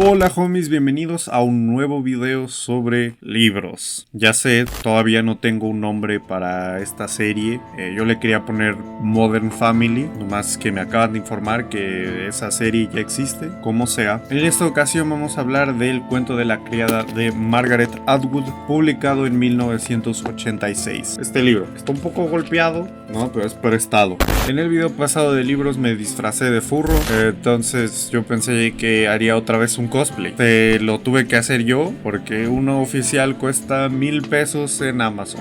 Hola homies, bienvenidos a un nuevo video sobre libros. Ya sé, todavía no tengo un nombre para esta serie. Yo le quería poner Modern Family, nomás que me acaban de informar que esa serie ya existe, como sea. En esta ocasión vamos a hablar del cuento de la criada de Margaret Atwood, publicado en 1986. Este libro está un poco golpeado, ¿no? Pero es prestado. En el video pasado de libros me disfracé de furro, entonces yo pensé que haría otra vez un cosplay. Lo tuve que hacer yo porque uno oficial cuesta 1000 pesos en Amazon.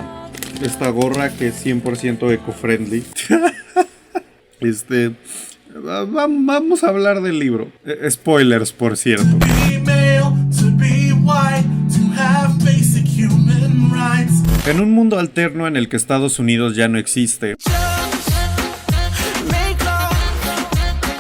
Esta gorra que es 100% eco-friendly. Vamos a hablar del libro. Spoilers, por cierto. En un mundo alterno en el que Estados Unidos ya no existe.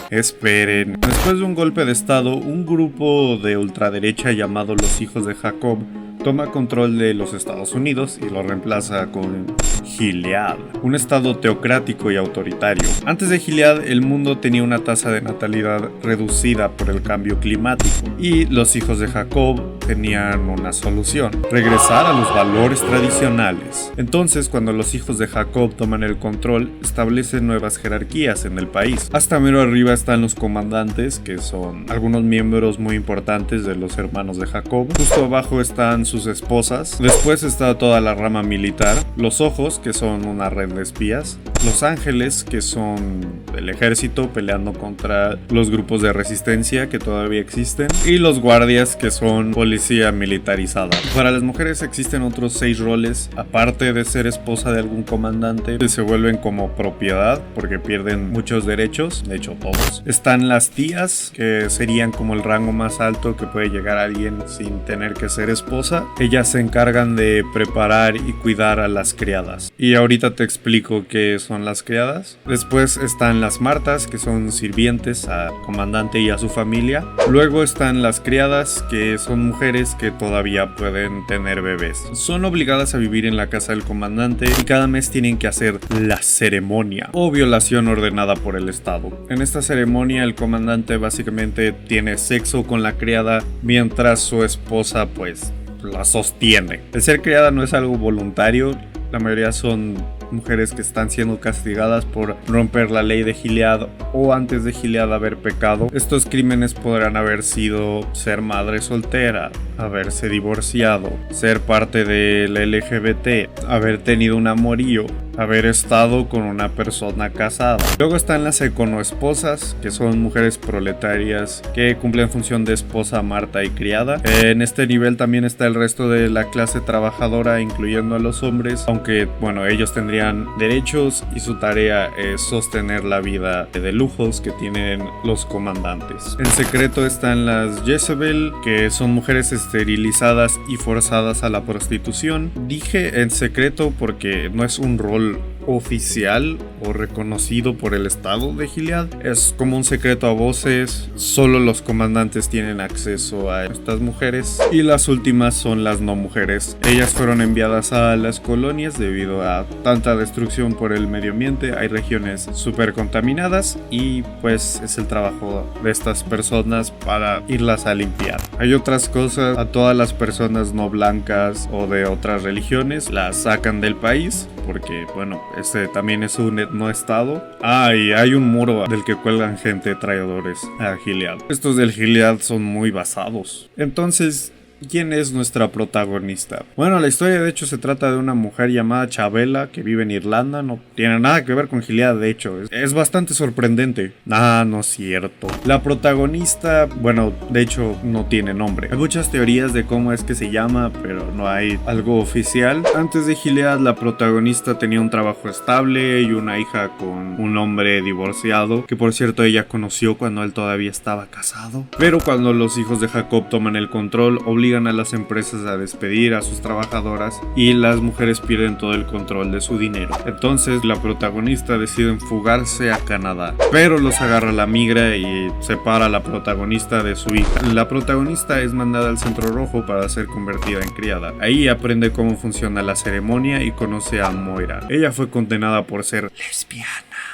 Esperen. Después de un golpe de estado, un grupo de ultraderecha llamado los Hijos de Jacob toma control de los Estados Unidos y lo reemplaza con Gilead, un estado teocrático y autoritario. Antes de Gilead, el mundo tenía una tasa de natalidad reducida por el cambio climático y los Hijos de Jacob tenían una solución: regresar a los valores tradicionales. Entonces, cuando los Hijos de Jacob toman el control, establecen nuevas jerarquías en el país. Hasta mero arriba están los comandantes, que son algunos miembros muy importantes de los hermanos de Jacob. Justo abajo están sus esposas. Después está toda la rama militar, los ojos, que son una red de espías, los ángeles, que son el ejército peleando contra los grupos de resistencia que todavía existen, y los guardias, que son policía militarizada. Para las mujeres existen otros 6 roles, aparte de ser esposa de algún comandante, que se vuelven como propiedad porque pierden muchos derechos, de hecho todos. Están las tías, que serían como el rango más alto que puede llegar a alguien sin tener que ser esposa. Ellas se encargan de preparar y cuidar a las criadas. Y ahorita te explico qué son las criadas. Después están las martas, que son sirvientes al comandante y a su familia. Luego están las criadas, que son mujeres que todavía pueden tener bebés. Son obligadas a vivir en la casa del comandante y cada mes tienen que hacer la ceremonia o violación ordenada por el Estado. En esta ceremonia el comandante básicamente tiene sexo con la criada mientras su esposa pues la sostiene. El ser criada no es algo voluntario, la mayoría son mujeres que están siendo castigadas por romper la ley de Gilead o antes de Gilead haber pecado. Estos crímenes podrán haber sido ser madre soltera, haberse divorciado, ser parte del LGBT, haber tenido un amorío, haber estado con una persona casada. Luego están las econoesposas, que son mujeres proletarias que cumplen función de esposa, marta y criada. En este nivel también está el resto de la clase trabajadora, incluyendo a los hombres, aunque bueno, ellos tendrían derechos y su tarea es sostener la vida de lujos que tienen los comandantes. En secreto están las Jezebel, que son mujeres esterilizadas y forzadas a la prostitución. Dije en secreto porque no es un rol oficial o reconocido por el estado de Gilead. Es como un secreto a voces. Solo los comandantes tienen acceso a estas mujeres. Y las últimas son las no mujeres. Ellas fueron enviadas a las colonias debido a tanta destrucción por el medio ambiente. Hay regiones súper contaminadas y pues es el trabajo de estas personas para irlas a limpiar. Hay otras cosas: a todas las personas no blancas o de otras religiones las sacan del país porque bueno, este también es un etnoestado. Y hay un muro del que cuelgan gente traidores a Gilead. Estos del Gilead son muy basados. Entonces, ¿quién es nuestra protagonista? Bueno, la historia de hecho se trata de una mujer llamada Chabela que vive en Irlanda. No tiene nada que ver con Gilead, de hecho. Es bastante sorprendente. No es cierto. La protagonista, bueno, de hecho no tiene nombre. Hay muchas teorías de cómo es que se llama, pero no hay algo oficial. Antes de Gilead, la protagonista tenía un trabajo estable y una hija con un hombre divorciado, que por cierto ella conoció cuando él todavía estaba casado. Pero cuando los Hijos de Jacob toman el control, obligan a las empresas a despedir a sus trabajadoras y las mujeres pierden todo el control de su dinero. Entonces la protagonista decide fugarse a Canadá, pero los agarra la migra y separa a la protagonista de su hija. La protagonista es mandada al Centro Rojo para ser convertida en criada. Ahí aprende cómo funciona la ceremonia y conoce a Moira. Ella fue condenada por ser lesbiana.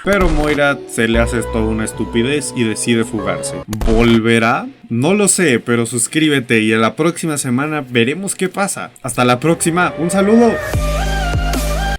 Pero Moira se le hace toda una estupidez y decide fugarse. ¿Volverá? No lo sé, pero suscríbete y en la próxima semana veremos qué pasa. Hasta la próxima, ¡un saludo!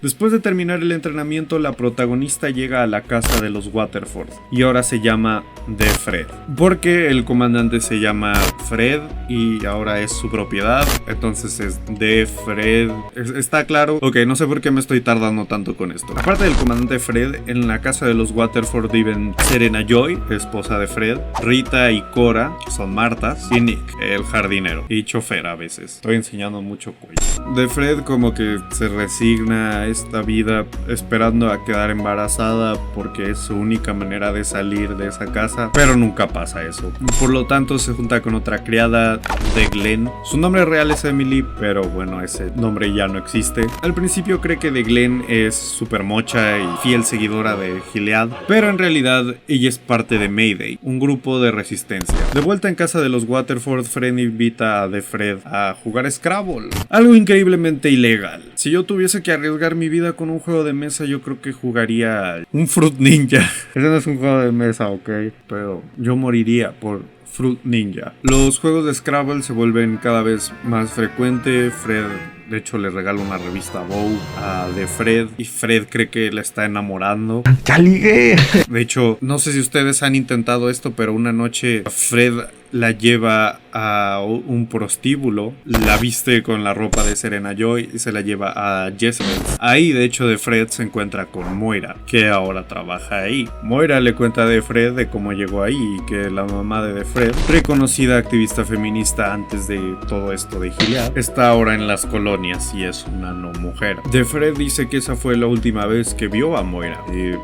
Después de terminar el entrenamiento, la protagonista llega a la casa de los Waterford y ahora se llama The Fred, porque el comandante se llama Fred y ahora es su propiedad, entonces es The Fred. ¿Está claro? Ok, no sé por qué me estoy tardando tanto con esto. Aparte del comandante Fred, en la casa de los Waterford viven Serena Joy, esposa de Fred, Rita y Cora, que son Martas, y Nick, el jardinero y chofer a veces. Estoy enseñando mucho cuello. The Fred como que se resigna a esta vida esperando a quedar embarazada porque es su única manera de salir de esa casa, pero nunca pasa eso. Por lo tanto se junta con otra criada de Glenn. Su nombre real es Emily, pero bueno, ese nombre ya no existe. Al principio cree que de Glenn es súper mocha y fiel seguidora de Gilead, pero en realidad ella es parte de Mayday, un grupo de resistencia. De vuelta en casa de los Waterford, Fred invita a The Fred a jugar Scrabble, algo increíblemente ilegal. Si yo tuviese que arriesgar mi vida con un juego de mesa, yo creo que jugaría un Fruit Ninja. Ese no es un juego de mesa, ok, pero yo moriría por Fruit Ninja. Los juegos de Scrabble se vuelven cada vez más frecuentes. Fred de hecho le regala una revista Vogue a The Fred y Fred cree que la está enamorando. ¡Ya ligué! De hecho, no sé si ustedes han intentado esto, pero una noche Fred la lleva a un prostíbulo, la viste con la ropa de Serena Joy y se la lleva a Jezebel. Ahí de hecho de Fred se encuentra con Moira, que ahora trabaja ahí. Moira le cuenta a The Fred de cómo llegó ahí y que la mamá de The Fred, reconocida activista feminista antes de todo esto de Gilead, está ahora en las colonias y es una no mujer. The Fred dice que esa fue la última vez que vio a Moira y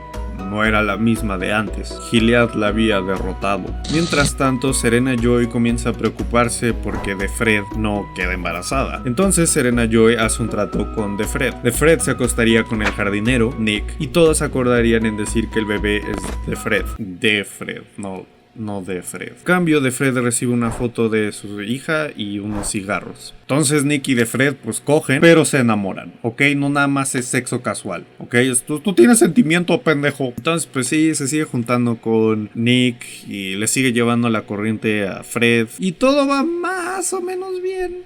no era la misma de antes. Gilead la había derrotado. Mientras tanto, Serena Joy comienza a preocuparse porque The Fred no queda embarazada. Entonces Serena Joy hace un trato con The Fred. The Fred se acostaría con el jardinero, Nick, y todos acordarían en decir que el bebé es de Fred. De Fred, no de Fred. En cambio, de Fred recibe una foto de su hija y unos cigarros. Entonces Nick y de Fred pues cogen, pero se enamoran, ¿ok? No nada más es sexo casual, ¿ok? Tú tienes sentimiento, pendejo. Entonces pues sí, se sigue juntando con Nick y le sigue llevando la corriente a Fred. Y todo va más o menos bien.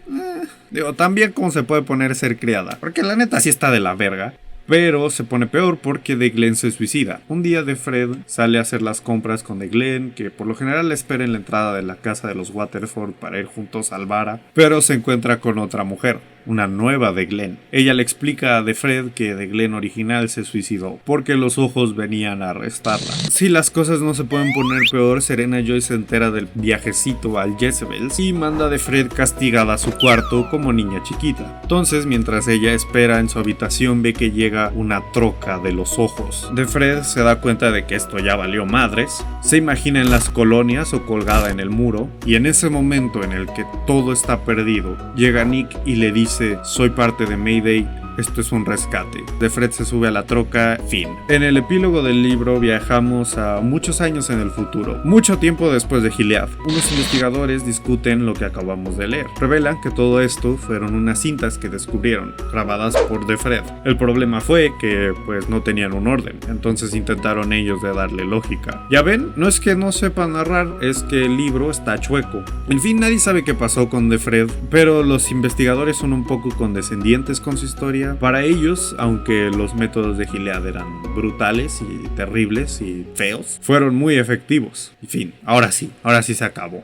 Digo, también como se puede poner ser criada, porque la neta sí está de la verga. Pero se pone peor porque The Glenn se suicida. Un día The Fred sale a hacer las compras con The Glenn, que por lo general le espera en la entrada de la casa de los Waterford para ir juntos al bar, pero se encuentra con otra mujer, una nueva The Glenn. Ella le explica a The Fred que The Glenn original se suicidó porque los ojos venían a arrestarla. Si las cosas no se pueden poner peor, Serena Joy se entera del viajecito al Jezebel y manda a The Fred castigada a su cuarto como niña chiquita. Entonces, mientras ella espera en su habitación, ve que llega una troca de los ojos. The Fred se da cuenta de que esto ya valió madres, se imagina en las colonias o colgada en el muro, y en ese momento en el que todo está perdido, llega Nick y le dice: soy parte de Mayday, esto es un rescate. The Fred se sube a la troca, fin. En el epílogo del libro viajamos a muchos años en el futuro, mucho tiempo después de Gilead. Unos investigadores discuten lo que acabamos de leer. Revelan que todo esto fueron unas cintas que descubrieron, grabadas por The Fred. El problema fue que pues no tenían un orden, entonces intentaron ellos de darle lógica. Ya ven, no es que no sepan narrar, es que el libro está chueco. En fin, nadie sabe qué pasó con The Fred, pero los investigadores son un poco condescendientes con su historia. Para ellos, aunque los métodos de Gilead eran brutales y terribles y feos, fueron muy efectivos. En fin, ahora sí se acabó.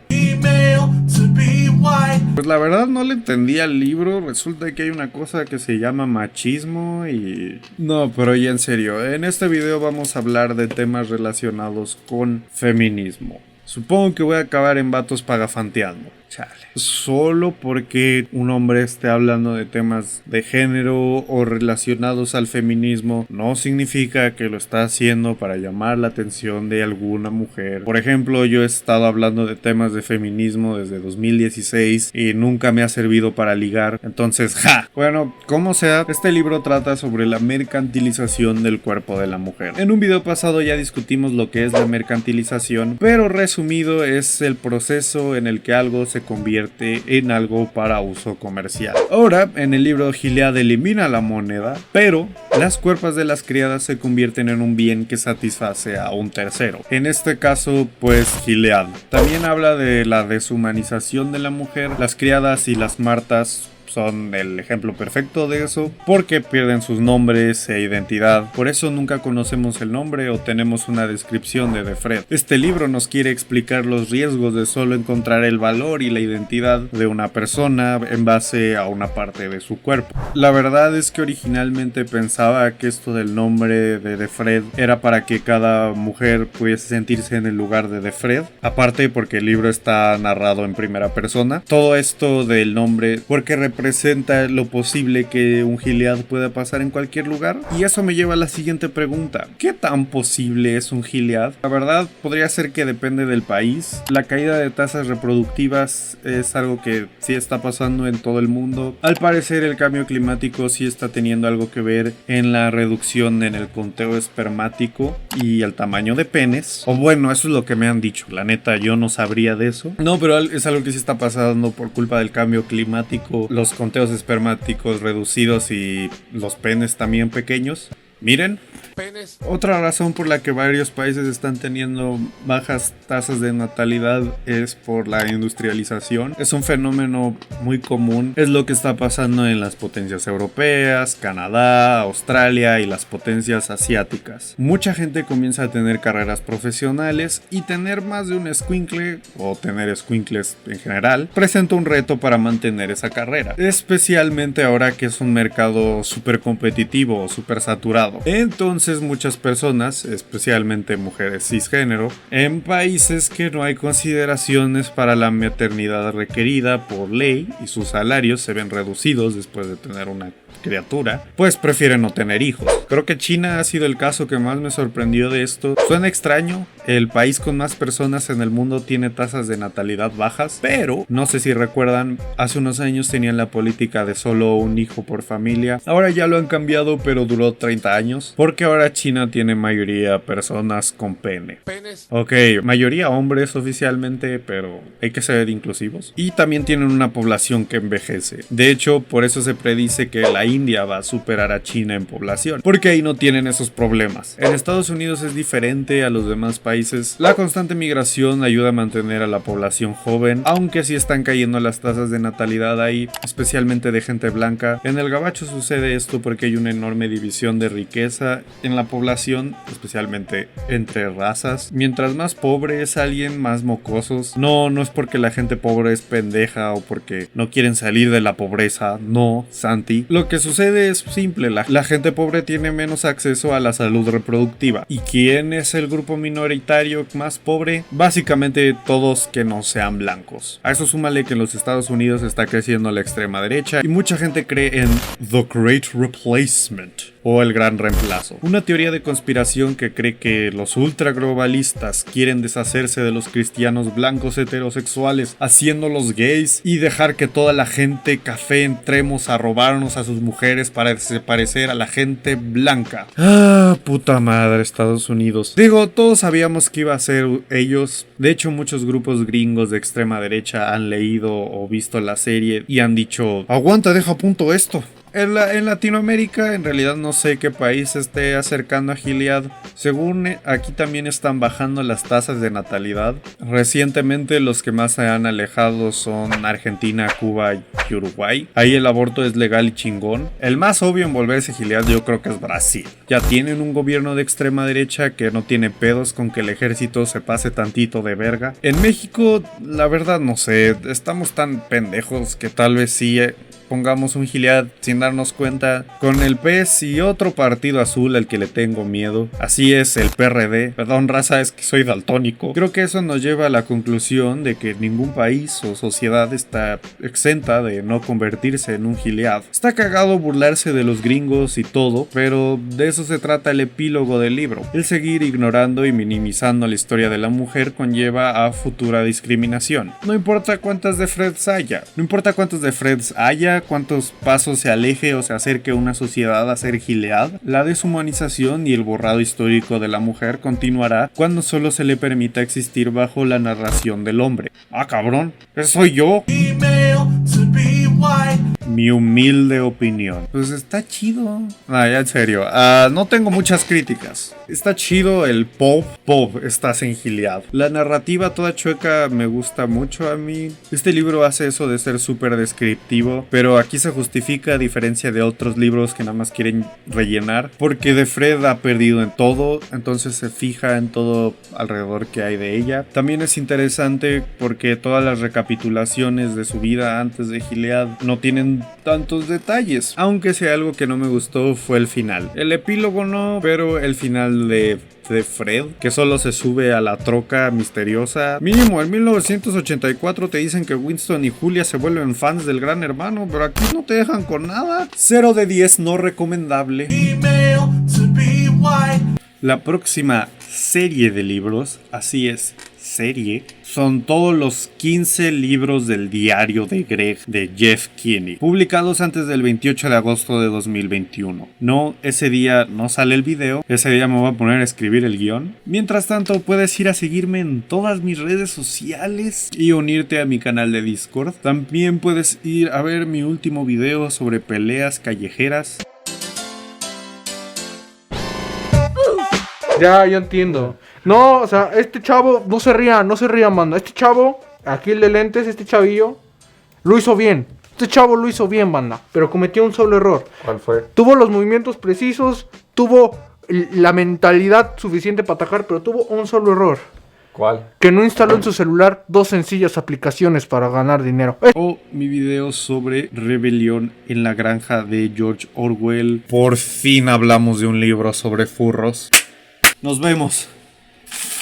Pues la verdad no le entendí al libro. Resulta que hay una cosa que se llama machismo y... No, pero ya en serio, en este video vamos a hablar de temas relacionados con feminismo. Supongo que voy a acabar en vatos pagafanteando. Chale. Solo porque un hombre esté hablando de temas de género o relacionados al feminismo no significa que lo está haciendo para llamar la atención de alguna mujer. Por ejemplo, yo he estado hablando de temas de feminismo desde 2016 y nunca me ha servido para ligar. Entonces, ¡ja! Bueno, como sea, este libro trata sobre la mercantilización del cuerpo de la mujer. En un video pasado ya discutimos lo que es la mercantilización, pero resumido es el proceso en el que algo se se convierte en algo para uso comercial. Ahora, en el libro Gilead elimina la moneda, pero las cuerpas de las criadas se convierten en un bien que satisface a un tercero. En este caso, pues Gilead. También habla de la deshumanización de la mujer. Las criadas y las martas son el ejemplo perfecto de eso, porque pierden sus nombres e identidad. Por eso nunca conocemos el nombre o tenemos una descripción de Defred. Este libro nos quiere explicar los riesgos de solo encontrar el valor y la identidad de una persona en base a una parte de su cuerpo. La verdad es que originalmente pensaba que esto del nombre de Defred era para que cada mujer pudiese sentirse en el lugar de Defred, aparte porque el libro está narrado en primera persona. Todo esto del nombre porque representa lo posible que un Gilead pueda pasar en cualquier lugar. Y eso me lleva a la siguiente pregunta: ¿qué tan posible es un Gilead? La verdad podría ser que depende del país. La caída de tasas reproductivas es algo que sí está pasando en todo el mundo. Al parecer el cambio climático sí está teniendo algo que ver en la reducción en el conteo espermático y el tamaño de penes. O bueno, eso es lo que me han dicho. La neta, yo no sabría de eso. No, pero es algo que sí está pasando por culpa del cambio climático. Los conteos espermáticos reducidos y los penes también pequeños. Miren. Penes. Otra razón por la que varios países están teniendo bajas tasas de natalidad es por la industrialización. Es un fenómeno muy común. Es lo que está pasando en las potencias europeas, Canadá, Australia y las potencias asiáticas. Mucha gente comienza a tener carreras profesionales y tener más de un escuincle o tener escuincles en general presenta un reto para mantener esa carrera. Especialmente ahora que es un mercado súper competitivo o súper saturado. Entonces muchas personas, especialmente mujeres cisgénero, en países que no hay consideraciones para la maternidad requerida por ley y sus salarios se ven reducidos después de tener una criatura, pues prefieren no tener hijos. Creo que China ha sido el caso que más me sorprendió de esto. Suena extraño, el país con más personas en el mundo tiene tasas de natalidad bajas, pero no sé si recuerdan, hace unos años tenían la política de solo un hijo por familia. Ahora ya lo han cambiado, pero duró 30 años, porque ahora China tiene mayoría personas con pene. ¿Penes? Ok, mayoría hombres oficialmente, pero hay que ser inclusivos. Y también tienen una población que envejece. De hecho, por eso se predice que la India va a superar a China en población, porque ahí no tienen esos problemas. En Estados Unidos es diferente a los demás países. La constante migración ayuda a mantener a la población joven, aunque sí están cayendo las tasas de natalidad ahí, especialmente de gente blanca. En el gabacho sucede esto porque hay una enorme división de riqueza en la población, especialmente entre razas. Mientras más pobre es alguien, más mocosos. No es porque la gente pobre es pendeja o porque no quieren salir de la pobreza. No, Santi. Lo que sucede es simple, la gente pobre tiene menos acceso a la salud reproductiva. ¿Y quién es el grupo minoritario más pobre? Básicamente todos que no sean blancos. A eso súmale que en los Estados Unidos está creciendo la extrema derecha y mucha gente cree en The Great Replacement o el gran reemplazo. Una teoría de conspiración que cree que los ultraglobalistas quieren deshacerse de los cristianos blancos heterosexuales, haciéndolos gays y dejar que toda la gente café entremos a robarnos a sus mujeres para desaparecer a la gente blanca. Ah, puta madre, Estados Unidos. Digo, todos sabíamos que iba a ser ellos. De hecho, muchos grupos gringos de extrema derecha han leído o visto la serie y han dicho: aguanta, deja a punto esto. En Latinoamérica, en realidad no sé qué país se esté acercando a Gilead. Según aquí también están bajando las tasas de natalidad. Recientemente los que más se han alejado son Argentina, Cuba y Uruguay. Ahí el aborto es legal y chingón. El más obvio en volverse Gilead yo creo que es Brasil. Ya tienen un gobierno de extrema derecha que no tiene pedos con que el ejército se pase tantito de verga. En México, la verdad no sé, estamos tan pendejos que tal vez sí pongamos un Gilead sin darnos cuenta, con el PES y otro partido azul al que le tengo miedo. Así es, el PRD. Perdón, raza, es que soy daltónico. Creo que eso nos lleva a la conclusión de que ningún país o sociedad está exenta de no convertirse en un Gilead. Está cagado burlarse de los gringos y todo, pero de eso se trata el epílogo del libro. El seguir ignorando y minimizando la historia de la mujer conlleva a futura discriminación. No importa cuántas Defreds haya, cada cuantos pasos se aleje o se acerque una sociedad a ser Gilead, la deshumanización y el borrado histórico de la mujer continuará cuando solo se le permita existir bajo la narración del hombre. ¡Ah, cabrón! ¡Ese soy yo! Mi humilde opinión. Pues está chido. Ya en serio. No tengo muchas críticas. Está chido el pop. Estás en Gilead. La narrativa toda chueca me gusta mucho a mí. Este libro hace eso de ser súper descriptivo, pero aquí se justifica a diferencia de otros libros que nada más quieren rellenar, porque de Fred ha perdido en todo, entonces se fija en todo alrededor que hay de ella. También es interesante porque todas las recapitulaciones de su vida antes de Gilead no tienen tantos detalles, aunque si algo que no me gustó fue el final. El epílogo no, pero el final de Fred, que solo se sube a la troca misteriosa. Mínimo en 1984 te dicen que Winston y Julia se vuelven fans del Gran Hermano, pero aquí no te dejan con nada. 0 de 10 no recomendable. La próxima serie de libros, así es, serie, son todos los 15 libros del diario de Greg de Jeff Kinney, publicados antes del 28 de agosto de 2021. No, ese día no sale el video, ese día me voy a poner a escribir el guión. Mientras tanto, puedes ir a seguirme en todas mis redes sociales y unirte a mi canal de Discord. También puedes ir a ver mi último video sobre peleas callejeras. Ya entiendo. No, o sea, este chavo, no se rían, banda. Este chavo, aquí el de lentes, este chavillo, lo hizo bien. Este chavo lo hizo bien, banda, pero cometió un solo error. ¿Cuál fue? Tuvo los movimientos precisos, tuvo la mentalidad suficiente para atacar, pero tuvo un solo error. ¿Cuál? Que no instaló en su celular 2 sencillas aplicaciones para ganar dinero. O mi video sobre rebelión en la granja de George Orwell. Por fin hablamos de un libro sobre furros. Nos vemos.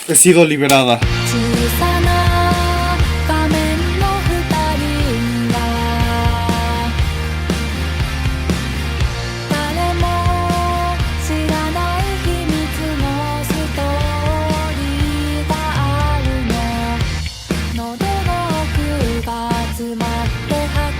He sido liberada.